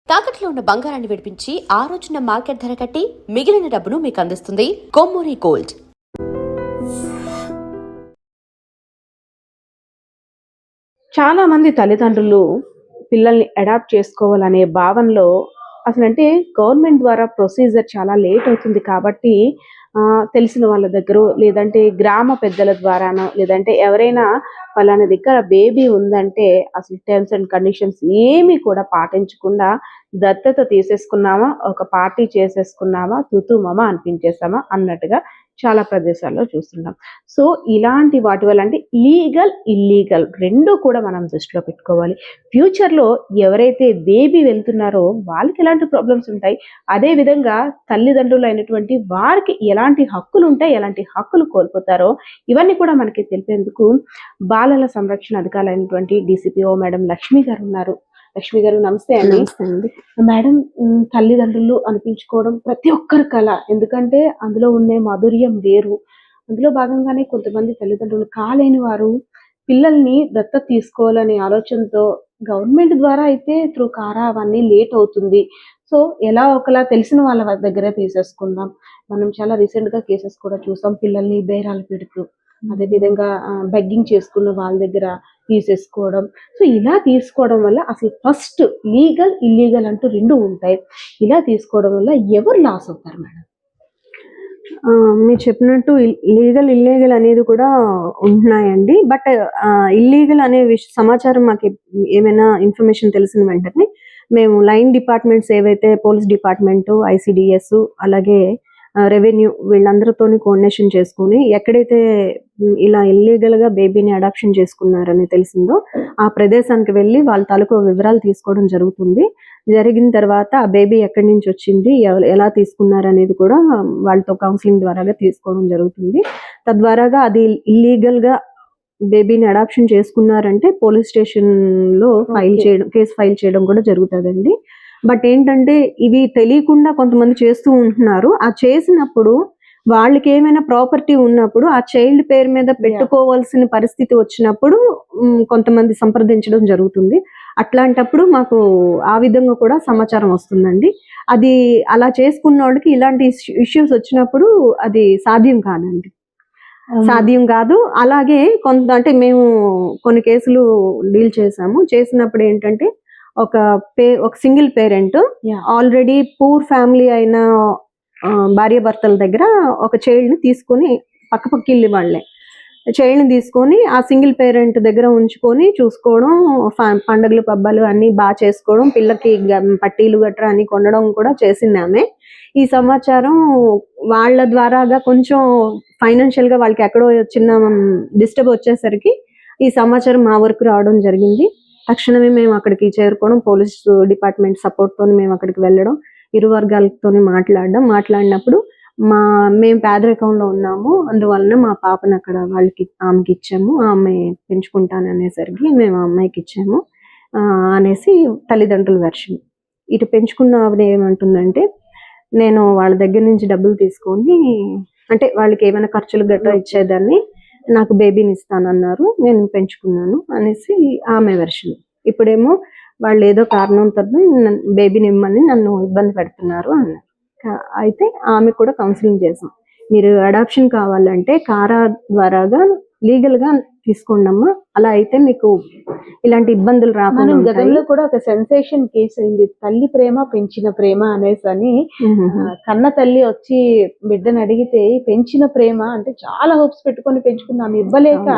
తాకట్లో ఉన్న బంగారాన్ని విడిపించి ఆ రోజున మార్కెట్ ధర కట్టి మిగిలిన డబ్బును మీకు అందిస్తుంది కొమ్మూరి గోల్డ్. చాలా మంది తల్లిదండ్రులు పిల్లల్ని అడాప్ట్ చేసుకోవాలనే భావనలో అసలంటే గవర్నమెంట్ ద్వారా ప్రొసీజర్ చాలా లేట్ అవుతుంది కాబట్టి తెలిసిన వాళ్ళ దగ్గర లేదంటే గ్రామ పెద్దల ద్వారానో లేదంటే ఎవరైనా పలానా దగ్గర బేబీ ఉందంటే అసలు టర్మ్స్ అండ్ కండిషన్స్ ఏమీ కూడా పాటించకుండా దత్తత తీసేసుకున్నామా, ఒక పార్టీ చేసేసుకున్నామా, తుతుమమ అనిపించేసామా అన్నట్టుగా చాలా ప్రదేశాల్లో చూస్తున్నాం. సో ఇలాంటి వాటి వల్ల అంటే లీగల్, ఇల్లీగల్ రెండు కూడా మనం దృష్టిలో పెట్టుకోవాలి. ఫ్యూచర్‌లో ఎవరైతే బేబీ వెళ్తున్నారో వాళ్ళకి ఎలాంటి ప్రాబ్లమ్స్ ఉంటాయి, అదేవిధంగా తల్లిదండ్రులైనటువంటి వారికి ఎలాంటి హక్కులు ఉంటాయి, ఎలాంటి హక్కులు కోల్పోతారో ఇవన్నీ కూడా మనకి తెలిపేందుకు బాలల సంరక్షణ అధికారులైనటువంటి డీసీపీఓ మేడం లక్ష్మి గారు ఉన్నారు. లక్ష్మి గారు నమస్తే అండి. మేడం, తల్లిదండ్రులు అనిపించుకోవడం ప్రతి ఒక్కరి కళ. ఎందుకంటే అందులో ఉండే మాధుర్యం వేరు. అందులో భాగంగానే కొంతమంది తల్లిదండ్రులు కాలేని వారు పిల్లల్ని దత్తత తీసుకోవాలనే ఆలోచనతో గవర్నమెంట్ ద్వారా అయితే త్రూ కారా అవన్నీ లేట్ అవుతుంది. సో ఎలా ఒకలా తెలిసిన వాళ్ళ దగ్గరే తీసేసుకుందాం. మనం చాలా రీసెంట్‌గా కేసెస్ కూడా చూసాం. పిల్లల్ని బేరాలు పెడుతూ అదేవిధంగా బెగ్గింగ్ చేసుకున్న వాళ్ళ దగ్గర తీసేసుకోవడం. సో ఇలా తీసుకోవడం వల్ల అసలు ఫస్ట్ లీగల్, ఇల్లీగల్ అంటూ 2 ఉంటాయి. ఇలా తీసుకోవడం వల్ల ఎవరు లాస్ అవుతారు మేడం? మీరు చెప్పినట్టు లీగల్, ఇల్లీగల్ అనేది కూడా ఉంటున్నాయండి. బట్ ఇల్లీగల్ అనే సమాచారం మాకు ఏమైనా ఇన్ఫర్మేషన్ తెలిసిన వెంటనే మేము లైన్ డిపార్ట్మెంట్స్ ఏవైతే పోలీస్ డిపార్ట్మెంటు, ఐసీడీఎస్ అలాగే రెవెన్యూ వీళ్ళందరితోని కోఆర్డినేషన్ చేసుకొని ఎక్కడైతే ఇలా ఇల్లీగల్గా బేబీని అడాప్షన్ చేసుకున్నారని తెలిసిందో ఆ ప్రదేశానికి వెళ్ళి వాళ్ళ తాలూకు వివరాలు తీసుకోవడం జరుగుతుంది. జరిగిన తర్వాత ఆ బేబీ ఎక్కడి నుంచి వచ్చింది, ఎలా తీసుకున్నారు అనేది కూడా వాళ్ళతో కౌన్సిలింగ్ ద్వారాగా తీసుకోవడం జరుగుతుంది. తద్వారాగా అది ఇల్లీగల్గా బేబీని అడాప్షన్ చేసుకున్నారంటే పోలీస్ స్టేషన్లో కేసు ఫైల్ చేయడం కూడా జరుగుతుందండి. బట్ ఏంటంటే ఇవి తెలియకుండా కొంతమంది చేస్తూ ఉంటున్నారు. ఆ చేసినప్పుడు వాళ్ళకి ఏమైనా ప్రాపర్టీ ఉన్నప్పుడు ఆ చైల్డ్ పేరు మీద పెట్టుకోవాల్సిన పరిస్థితి వచ్చినప్పుడు కొంతమంది సంప్రదించడం జరుగుతుంది. అట్లాంటప్పుడు మాకు ఆ విధంగా కూడా సమాచారం వస్తుందండి. అది అలా చేసుకున్న వాళ్ళకి ఇలాంటి ఇష్యూస్ వచ్చినప్పుడు అది సాధ్యం కాదండి, సాధ్యం కాదు. అలాగే అంటే మేము కొన్ని కేసులు డీల్ చేసినప్పుడు ఏంటంటే ఒక single parent already poor family అయిన భార్యాభర్తల దగ్గర ఒక చైల్డ్ ని తీసుకొని పక్కపక్కిల్లి వాళ్ళే చైల్డ్ ని తీసుకొని ఆ సింగిల్ పేరెంట్ దగ్గర ఉంచుకొని చూసుకోవడం, పండుగలు పబ్బాలు అన్ని బాగా చేసుకోవడం, పిల్లకి పట్టీలు గట్రా అన్ని కొనడం కూడా చేసింది ఆమె. ఈ సమాచారం వాళ్ళ ద్వారాగా కొంచెం ఫైనాన్షియల్ గా వాళ్ళకి ఎక్కడో చిన్న డిస్టర్బ్ వచ్చేసరికి ఈ సమాచారం మా వరకు రావడం జరిగింది. తక్షణమే మేము అక్కడికి చేరుకోవడం, పోలీస్ డిపార్ట్మెంట్ సపోర్ట్ తోని మేము అక్కడికి వెళ్ళడం, ఇరు వర్గాలతో మాట్లాడినప్పుడు మేము పేదరికంలో ఉన్నాము, అందువలన మా పాపను అక్కడ ఆమెకి ఇచ్చాము, ఆ అమ్మాయి పెంచుకుంటాననేసరికి మేము ఆ అమ్మాయికి ఇచ్చాము అనేసి తల్లిదండ్రుల వెర్షన్. ఇటు పెంచుకున్న ఆవిడ ఏమంటుందంటే, నేను వాళ్ళ దగ్గర నుంచి డబ్బులు తీసుకొని అంటే వాళ్ళకి ఏమైనా ఖర్చులు గట్రా ఇచ్చేదాన్ని, నాకు బేబీని ఇస్తానన్నారు, నేను పెంచుకున్నాను అనేసి ఆమె వెర్షన్. ఇప్పుడేమో వాళ్ళు ఏదో కారణంతో బేబీని ఇమ్మని నన్ను ఇబ్బంది పెడుతున్నారు అన్నారు. అయితే ఆమె కూడా కౌన్సిలింగ్ చేసాం. మీరు అడాప్షన్ కావాలంటే కారా ద్వారాగా లీగల్ గా తీసుకోండి అమ్మా, అలా అయితే మీకు ఇలాంటి ఇబ్బందులు రాకుండా. గతంలో కూడా ఒక సెన్సేషన్ కేసు అయింది, తల్లి ప్రేమ పెంచిన ప్రేమ అనేసి అని. కన్న తల్లి వచ్చి బిడ్డను అడిగితే పెంచిన ప్రేమ అంటే చాలా హోప్స్ పెట్టుకొని పెంచుకున్నాం, ఇవ్వలేక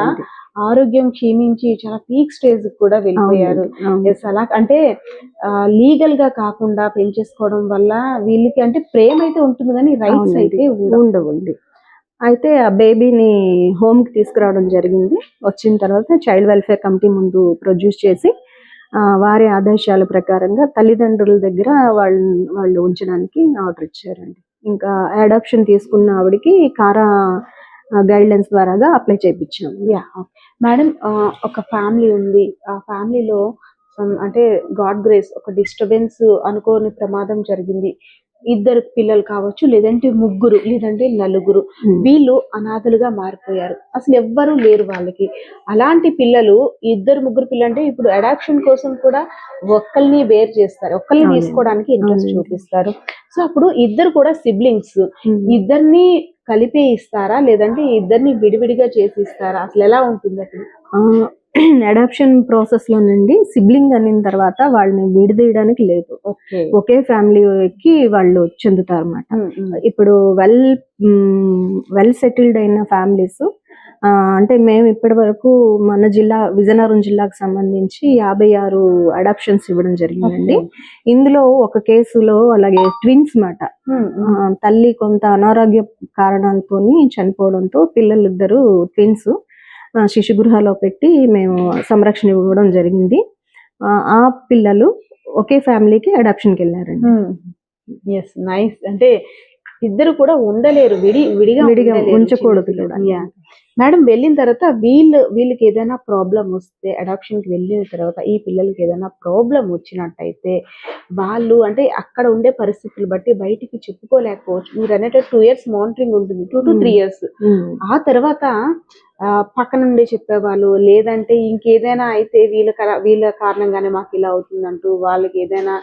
ఆరోగ్యం క్షీణించి చాలా పీక్ స్టేజ్ కూడా వెళ్ళిపోయారు. అలా అంటే లీగల్ గా కాకుండా పెంచేసుకోవడం వల్ల వీళ్ళకి అంటే ప్రేమ అయితే ఉంటుంది కానీ రైట్స్ అయితే ఉండవండి. అయితే ఆ బేబీని హోమ్కి తీసుకురావడం జరిగింది. వచ్చిన తర్వాత చైల్డ్ వెల్ఫేర్ కమిటీ ముందు ప్రొడ్యూస్ చేసి వారి ఆదేశాల ప్రకారంగా తల్లిదండ్రుల దగ్గర వాళ్ళు ఉంచడానికి ఆర్డర్ ఇచ్చారండి. ఇంకా అడాప్షన్ తీసుకున్న ఆవిడకి కారా గైడ్లైన్స్ ద్వారాగా అప్లై చేయించాం. మేడం, ఒక ఫ్యామిలీ ఉంది, ఆ ఫ్యామిలీలో అంటే గాడ్ గ్రేస్ ఒక డిస్టర్బెన్స్ అనుకోని ప్రమాదం జరిగింది. ఇద్దరు పిల్లలు కావచ్చు, లేదంటే ముగ్గురు, లేదంటే నలుగురు, వీళ్ళు అనాథలుగా మారిపోయారు. అసలు ఎవ్వరూ లేరు వాళ్ళకి. అలాంటి పిల్లలు ఇద్దరు ముగ్గురు పిల్లలు అంటే ఇప్పుడు అడాప్షన్ కోసం కూడా ఒక్కరిని బేర్ చేస్తారు, ఒక్కరిని తీసుకోవడానికి ఇంట్రెస్ట్ చూపిస్తారు. సో అప్పుడు ఇద్దరు కూడా సిబ్లింగ్స్, ఇద్దరిని కలిపే ఇస్తారా లేదంటే ఇద్దరిని విడివిడిగా చేసి ఇస్తారా? అసలు ఎలా ఉంటుంది అప్పుడు? అడాప్షన్ ప్రాసెస్ లోనండి సిబ్లింగ్ అనిన తర్వాత వాళ్ళని విడదీయడానికి లేదు, ఒకే ఫ్యామిలీకి వాళ్ళు చెందుతారు అన్నమాట. ఇప్పుడు వెల్ సెటిల్డ్ అయిన ఫ్యామిలీస్, అంటే మేము ఇప్పటి వరకు మన జిల్లా విజయనగరం జిల్లాకు సంబంధించి 56 అడాప్షన్స్ ఇవ్వడం జరిగిందండి. ఇందులో ఒక కేసులో అలాగే ట్విన్స్ మాట, తల్లి కొంత అనారోగ్య కారణాలతో చనిపోవడంతో పిల్లలిద్దరు ట్విన్స్ శిశు గృహాలో పెట్టి మేము సంరక్షణ ఇవ్వడం జరిగింది. ఆ పిల్లలు ఒకే ఫ్యామిలీకి అడాప్షన్కి వెళ్ళారండి. Yes, nice. అంటే ఇద్దరు కూడా ఉండలేరు, విడిగా ఉంచకూడదు. మేడం వెళ్ళిన తర్వాత వీళ్ళకి ఏదైనా ప్రాబ్లం వస్తే, అడాప్షన్ కి వెళ్ళిన తర్వాత ఈ పిల్లలకి ఏదైనా ప్రాబ్లం వచ్చినట్టయితే వాళ్ళు అంటే అక్కడ ఉండే పరిస్థితులు బట్టి బయటికి చెప్పుకోలేకపోవచ్చు. మీరు అన్నట్టు 2 years మానిటరింగ్ ఉంటుంది, 2 to 3 years. ఆ తర్వాత పక్కన నుండి చెప్పేవాళ్ళు, లేదంటే ఇంకేదైనా అయితే వీళ్ళ కారణంగానే మాకు ఇలా అవుతుందంటూ వాళ్ళకి ఏదైనా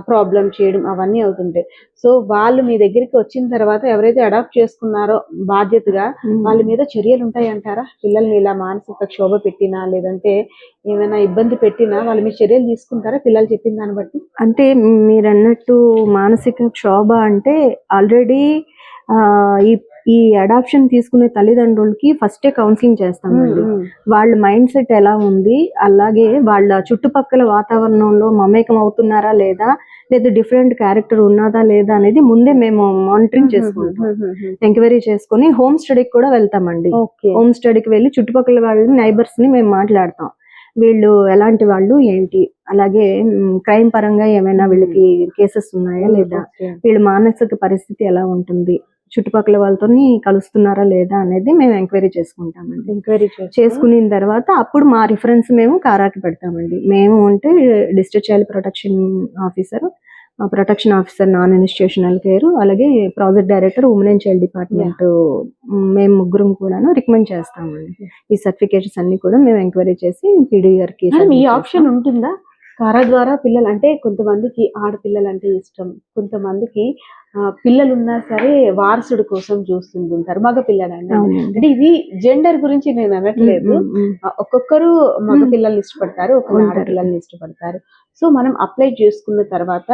ప్రాబ్లం చేయడం అవన్నీ అవుతుంటాయి. సో వాళ్ళు మీ దగ్గరికి వచ్చిన తర్వాత ఎవరైతే అడాప్ట్ చేసుకున్నారో బాధ్యతగా వాళ్ళ మీద చర్యలు ఉంటాయి అంటారా? పిల్లల్ని ఇలా మానసిక క్షోభ పెట్టినా లేదంటే ఏమైనా ఇబ్బంది పెట్టినా వాళ్ళ మీద చర్యలు తీసుకుంటారా పిల్లలు చెప్పిన దాన్ని బట్టి? అంటే మీరు అన్నట్టు మానసిక క్షోభ అంటే ఆల్రెడీ ఈ అడాప్షన్ తీసుకునే తల్లిదండ్రులకి ఫస్టే కౌన్సిలింగ్ చేస్తామండి. వాళ్ళ మైండ్ సెట్ ఎలా ఉంది, అలాగే వాళ్ళ చుట్టుపక్కల వాతావరణంలో మమేకం అవుతున్నారా లేదా, డిఫరెంట్ క్యారెక్టర్ ఉన్నదా లేదా అనేది ముందే మేము మానిటరింగ్ చేసుకుంటాం. ఎంక్వైరీ చేసుకుని హోమ్ స్టడీకి కూడా వెళ్తామండి. హోమ్ స్టడీకి వెళ్ళి చుట్టుపక్కల వాళ్ళని, నైబర్స్ ని మేము మాట్లాడతాం. వీళ్ళు ఎలాంటి వాళ్ళు ఏంటి, అలాగే క్రైమ్ పరంగా ఏమైనా వీళ్ళకి కేసెస్ ఉన్నాయా లేదా, వీళ్ళ మానసిక పరిస్థితి ఎలా ఉంటుంది, చుట్టుపక్కల వాళ్ళతో కలుస్తున్నారా లేదా అనేది మేము ఎంక్వైరీ చేసుకుంటామండి. ఎంక్వైరీ చేసుకున్న తర్వాత అప్పుడు మా రిఫరెన్స్ మేము కారాకి పెడతామండి. మేము అంటే district child protection officer non institutional care, అలాగే project director women and child department, మేము ముగ్గురం కూడా రికమెండ్ చేస్తామండి. ఈ సర్టిఫికేషన్స్ అన్ని కూడా మేము ఎంక్వైరీ చేసి పీడీ గారికి. ఈ ఆప్షన్ ఉంటుందా కారా ద్వారా? పిల్లలు అంటే కొంతమందికి ఆడపిల్లలు అంటే ఇష్టం, కొంతమందికి పిల్లలు ఉన్నా సరే వారసుడు కోసం చూస్తుంటారు, మగ పిల్లలు అంటే ఇది జెండర్ గురించి నేను అనట్లేదు. ఒక్కొక్కరు మగ పిల్లల్ని ఇష్టపడతారు, ఒక్కొక్కరు ఆడపిల్లల్ని ఇష్టపడతారు. సో మనం అప్లై చేసుకున్న తర్వాత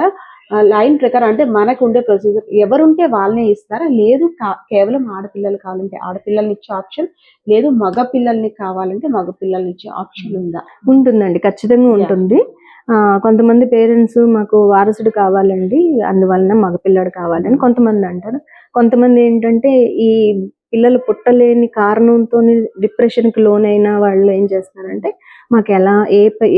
లైన్ ప్రకారం అంటే మనకు ఉండే ప్రొసీజర్ ఎవరుంటే వాళ్ళనే ఇస్తారా, లేదు కేవలం ఆడపిల్లలు కావాలంటే ఆడపిల్లల్ని ఇచ్చే ఆప్షన్, లేదు మగ పిల్లల్ని కావాలంటే మగ పిల్లల్ని ఇచ్చే ఆప్షన్ ఉందా? ఉంటుందండి, ఖచ్చితంగా ఉంటుంది. కొంతమంది పేరెంట్స్ మాకు వారసుడు కావాలండి, అందువలన మగపిల్లాడు కావాలని కొంతమంది అంటారు. కొంతమంది ఏంటంటే ఈ పిల్లలు పుట్టలేని కారణంతో డిప్రెషన్కి లోనైన వాళ్ళు ఏం చేస్తారంటే, మాకు ఎలా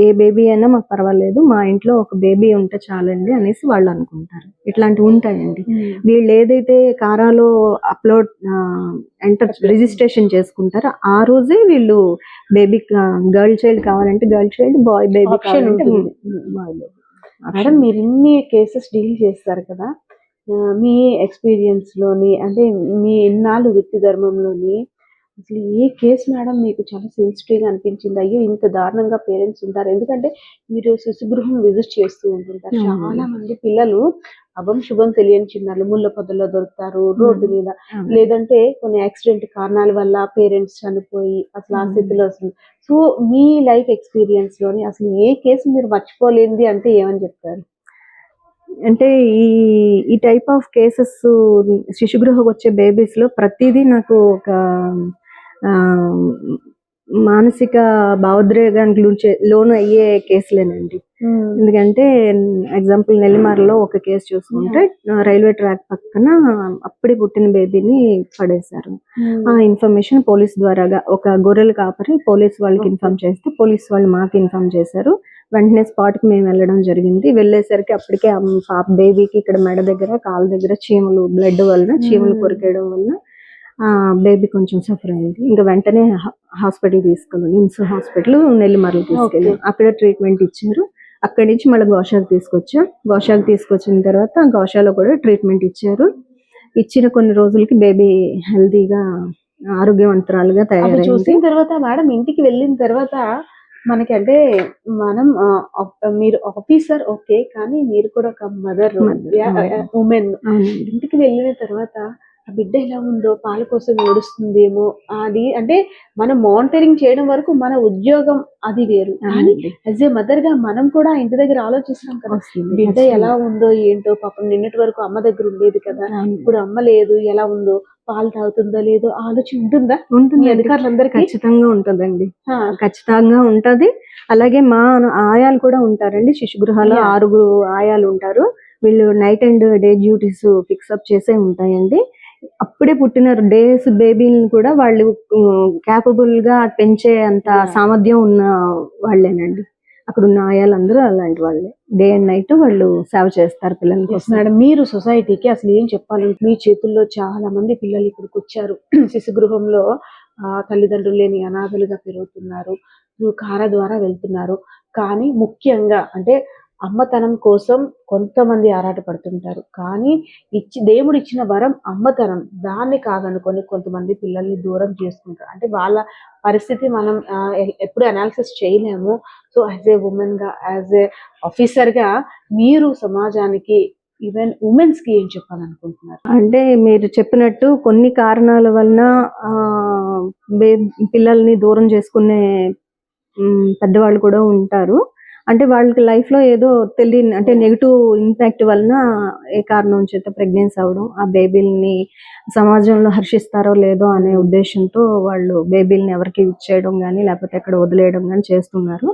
ఏ బేబీ అయినా మాకు పర్వాలేదు, మా ఇంట్లో ఒక బేబీ ఉంటే చాలండి అనేసి వాళ్ళు అనుకుంటారు. ఇట్లాంటివి ఉంటాయండి. వీళ్ళు ఏదైతే కారాలో రిజిస్ట్రేషన్ చేసుకుంటారో ఆ రోజే వీళ్ళు బేబీ గర్ల్ చైల్డ్ కావాలంటే గర్ల్ చైల్డ్, బాయ్ బేబీ కావాలంటే బాయ్ బేబీ. మేడం మీరు ఇన్ని కేసెస్ డీల్ చేస్తారు కదా, మీ ఎక్స్పీరియన్స్ లోని అంటే మీ ఇన్నాళ్ళు వృత్తి ధర్మంలోని అసలు ఏ కేసు మేడం మీకు చాలా సెన్సిటివ్గా అనిపించింది? అయ్యో ఇంత దారుణంగా పేరెంట్స్ ఉంటారు, ఎందుకంటే మీరు శిశుగృహం విజిట్ చేస్తూ ఉంటుంటారు. చాలా మంది పిల్లలు అభం శుభం తెలియని చిన్నారులు ముళ్ళ పొదల్లో దొరుకుతారు, రోడ్డు మీద, లేదంటే కొన్ని యాక్సిడెంట్ కారణాల వల్ల పేరెంట్స్ చనిపోయి అసలు ఆ స్థితిలో వస్తుంది. సో మీ లైఫ్ ఎక్స్పీరియన్స్ లోని అసలు ఏ కేసు మీరు మర్చిపోలేంది అంటే ఏమని చెప్తారు? అంటే ఈ టైప్ ఆఫ్ కేసెస్ శిశుగృహకు వచ్చే బేబీస్ లో ప్రతిదీ నాకు ఒక మానసిక భావోద్రేగానికి లోను అయ్యే కేసులేనండి. ఎందుకంటే ఎగ్జాంపుల్ నెల్లిమర్లో ఒక కేసు చూసుకుంటే రైల్వే ట్రాక్ పక్కన అప్పుడే పుట్టిన బేబీని పడేశారు. ఆ ఇన్ఫర్మేషన్ పోలీస్ ద్వారాగా ఒక గొర్రెల కాపరి పోలీస్ వాళ్ళకి ఇన్ఫార్మ్ చేస్తే పోలీస్ వాళ్ళు మాకు ఇన్ఫార్మ్ చేశారు. వెంటనే స్పాట్కి మేము వెళ్ళడం జరిగింది. వెళ్ళేసరికి అప్పటికే పాప బేబీకి ఇక్కడ మెడ దగ్గర కాళ్ళ దగ్గర చీమలు, బ్లడ్ వలన చీమలు కొరికేయడం వలన బేబీ కొంచెం సఫర్ అయింది. ఇంకా వెంటనే హాస్పిటల్ తీసుకెళ్ళాను, నిమ్స్ హాస్పిటల్ నెల్లిమర్లు తీసుకెళ్ళాను. అక్కడ ట్రీట్మెంట్ ఇచ్చారు. అక్కడి నుంచి మళ్ళీ గోషాకు తీసుకొచ్చిన తర్వాత గోషాలో కూడా ట్రీట్మెంట్ ఇచ్చారు. ఇచ్చిన కొన్ని రోజులకి బేబీ హెల్తీగా ఆరోగ్యవంతురాలుగా అవి తయారైంది. చూసిన తర్వాత మేడం ఇంటికి వెళ్ళిన తర్వాత మనకి అంటే మనం మీరు ఆఫీసర్ ఓకే, కానీ మీరు కూడా ఒక మదర్ ఉమెన్. అవునండి. ఇంటికి వెళ్ళిన తర్వాత ఆ బిడ్డ ఎలా ఉందో, పాల కోసం ఏడుస్తుందేమో, అది అంటే మనం మానిటరింగ్ చేయడం వరకు మన ఉద్యోగం అది వేరు. కానీ అవునండి. యాజ్ ఏ మదర్ గా మనం కూడా ఇంటి దగ్గర ఆలోచిస్తాం కదా, వస్తుంది. బిడ్డ ఖచ్చితంగా. ఎలా ఉందో ఏంటో, పాపం నిన్నటి వరకు అమ్మ దగ్గర ఉండేది కదా, అవును. ఇప్పుడు అమ్మ లేదు, ఎలా ఉందో, పాలు తాగుతుందో లేదో ఆలోచన ఉంటుందా మీ ఉంటుందండి. అధికారులందరికీ? ఖచ్చితంగా ఉంటుందండి. ఆ, ఖచ్చితంగా ఉంటది. అలాగే మా ఆయాలు కూడా ఉంటారండి. శిశుగృహాలో Yeah. 6 ఆయాలు ఉంటారు. వీళ్ళు night and day duties fix up చేసే ఉంటాయండి. అప్పుడే పుట్టిన బేబీని కూడా వాళ్ళు క్యాపబుల్ గా పెంచే అంత Yeah. సామర్థ్యం ఉన్న వాళ్ళేనండి. అక్కడ ఉన్న ఆయాలందరూ అలాంటి వాళ్ళే. డే అండ్ నైట్ వాళ్ళు సేవ చేస్తారు పిల్లల Yes, కోసం. మేడం, మీరు సొసైటీకి అసలు ఏం చెప్పాలంటే, మీ చేతుల్లో చాలా మంది పిల్లలు ఇక్కడికి వచ్చారు. శిశు గృహంలో తల్లిదండ్రులు లేని అనాథలుగా పెరుగుతున్నారు, కార ద్వారా వెళ్తున్నారు. కానీ ముఖ్యంగా అంటే అమ్మతనం కోసం కొంతమంది ఆరాట పడుతుంటారు, కానీ దేవుడు ఇచ్చిన వరం అమ్మతనం, దాన్ని కాదనుకొని కొంతమంది పిల్లల్ని దూరం చేసుకుంటారు. అంటే వాళ్ళ పరిస్థితి మనం ఎప్పుడు అనాలిసిస్ చేయలేము. సో యాజ్ ఏ ఉమెన్ గా, యాజ్ ఏ ఆఫీసర్ గా మీరు సమాజానికి, ఈవెన్ ఉమెన్స్ కి ఏం చెప్పాలనుకుంటున్నారు? అంటే మీరు చెప్పినట్టు కొన్ని కారణాల వలన ఆ, పిల్లల్ని దూరం చేసుకునే పెద్దవాళ్ళు కూడా ఉంటారు. అంటే వాళ్ళకి లైఫ్ లో ఏదో తెలియని అంటే నెగిటివ్ ఇంపాక్ట్ వలన ఏ కారణం చేత ప్రెగ్నెన్సీ అవడం, ఆ బేబీల్ని సమాజంలో హర్షిస్తారో లేదో అనే ఉద్దేశంతో వాళ్ళు బేబీల్ని ఎవరికి ఇచ్చేయడం కానీ లేకపోతే ఎక్కడ వదిలేయడం కానీ చేస్తున్నారు.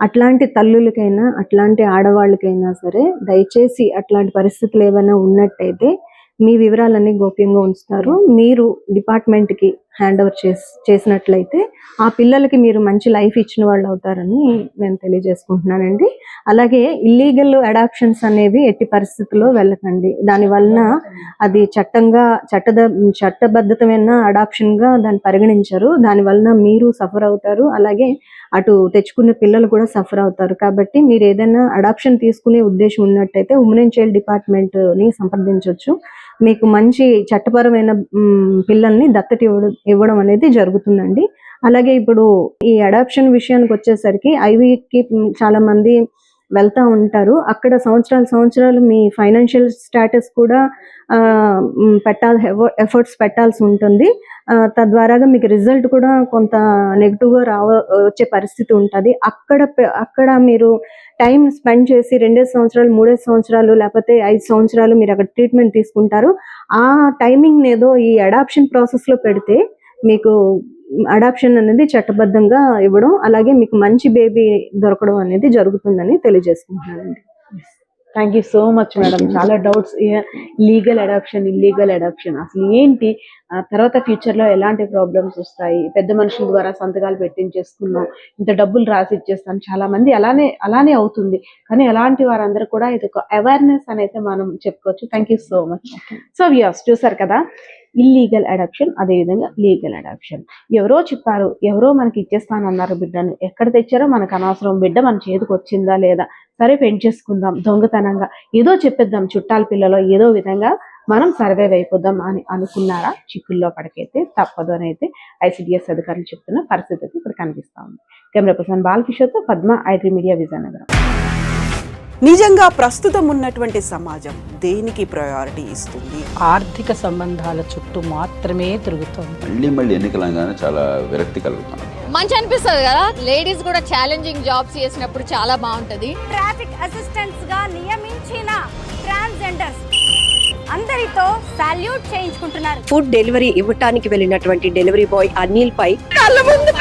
అట్లాంటి తల్లులకైనా అట్లాంటి ఆడవాళ్ళకైనా సరే దయచేసి అట్లాంటి పరిస్థితులు ఏమైనా ఉన్నట్టయితే మీ వివరాలన్నీ గోప్యంగా ఉంచుతారు. మీరు డిపార్ట్మెంట్ కి హ్యాండ్ ఓవర్ చేసినట్లయితే ఆ పిల్లలకి మీరు మంచి లైఫ్ ఇచ్చిన వాళ్ళు అవుతారని నేను తెలియజేసుకుంటున్నానండి. అలాగే ఇల్లీగల్ అడాప్షన్స్ అనేవి ఎట్టి పరిస్థితుల్లో వెళ్ళకండి. దాని వలన అది చట్టబద్ధమైన అడాప్షన్ గా దాన్ని పరిగణించరు. దాని వలన మీరు సఫర్ అవుతారు, అలాగే అటు తెచ్చుకునే పిల్లలు కూడా సఫర్ అవుతారు. కాబట్టి మీరు ఏదైనా అడాప్షన్ తీసుకునే ఉద్దేశం ఉన్నట్టయితే ఉమెన్ అండ్ చైల్డ్ డిపార్ట్మెంట్ ని సంప్రదించవచ్చు. మీకు మంచి చట్టపరమైన పిల్లల్ని దత్తత ఇవ్వడం అనేది జరుగుతుందండి. అలాగే ఇప్పుడు ఈ అడాప్షన్ విషయానికి వచ్చేసరికి ఐవీకి చాలా మంది వెళ్తా ఉంటారు. అక్కడ సంవత్సరాలు మీ ఫైనాన్షియల్ స్టేటస్ కూడా ఎఫర్ట్స్ పెట్టాల్సి ఉంటుంది. తద్వారాగా మీకు రిజల్ట్ కూడా కొంత నెగిటివ్ గా వచ్చే పరిస్థితి ఉంటుంది. అక్కడ మీరు టైం స్పెండ్ చేసి 2 సంవత్సరాలు 3 సంవత్సరాలు లేకపోతే 5 సంవత్సరాలు మీరు అక్కడ ట్రీట్మెంట్ తీసుకుంటారు. ఆ టైమింగ్ ఏదో ఈ అడాప్షన్ ప్రాసెస్ లో పెడితే మీకు అడాప్షన్ అనేది చట్టబద్ధంగా ఇవ్వడం, అలాగే మీకు మంచి బేబీ దొరకడం అనేది జరుగుతుందని తెలియజేసుకుంటున్నానండి. Thank you so much madam. చాలా doubts, legal adoption, illegal adoption అసలు ఏంటి, తర్వాత ఫ్యూచర్ లో ఎలాంటి ప్రాబ్లమ్స్ వస్తాయి, పెద్ద మనుషుల ద్వారా సంతకాలు పెట్టించేసుకున్నాం, ఇంత డబ్బులు రాసి ఇచ్చేస్తాం, చాలా మంది అలానే అవుతుంది. కానీ అలాంటి వారందరూ కూడా ఇది ఒక అవేర్నెస్ అనేది మనం చెప్పుకోవచ్చు. Thank you so much. So viewers చూసారు కదా, ఇల్లీగల్ అడాప్షన్, అదేవిధంగా లీగల్ అడాప్షన్. ఎవరో చెప్పారు, ఎవరో మనకి ఇచ్చేస్తానన్నారు బిడ్డను, ఎక్కడ తెచ్చారో మనకు అనవసరం, బిడ్డ మన చేతికి వచ్చిందా లేదా, సరే పెంచేసుకుందాం దొంగతనంగా, ఏదో చెప్పేద్దాం చుట్టాల పిల్లలో, ఏదో విధంగా మనం సర్వైవ్ అయిపోదాం అని అనుకున్నారా, చిక్కుల్లో పడకైతే తప్పదు అని అయితే ICDS అధికారులు చెప్తున్న పరిస్థితి అయితే ఇక్కడ కనిపిస్తా ఉంది. కెమెరా పర్సన్ బాలకిషోర్తో పద్మ, ఐడ్రీ మీడియా, విజయనగరం. నిజంగా ప్రస్తుతం ఉన్నటువంటి సమాజం దేనికి ప్రయారిటీ ఇస్తుంది? ఆర్థిక సంబంధాల చుట్టూ మాత్రమే తిరుగుతోంది. మళ్ళీ ఎన్నికలంగానే చాలా విరక్తి కలుగుతాను. మంచి అనిపిస్తుంది కదా, లేడీస్ కూడా ఛాలెంజింగ్ జాబ్స్ చేసినప్పుడు చాలా బాగుంటది. ట్రాఫిక్ అసిస్టెంట్స్ గా నియమించిన ట్రాన్స్జెండర్స్ అందరితో సాల్యూట్ చేయించుకుంటున్నారు. ఫుడ్ డెలివరీ ఇవ్వటానికి వెళ్ళినటువంటి డెలివరీ బాయ్ అనిల్ పై కళ్ళ ముందు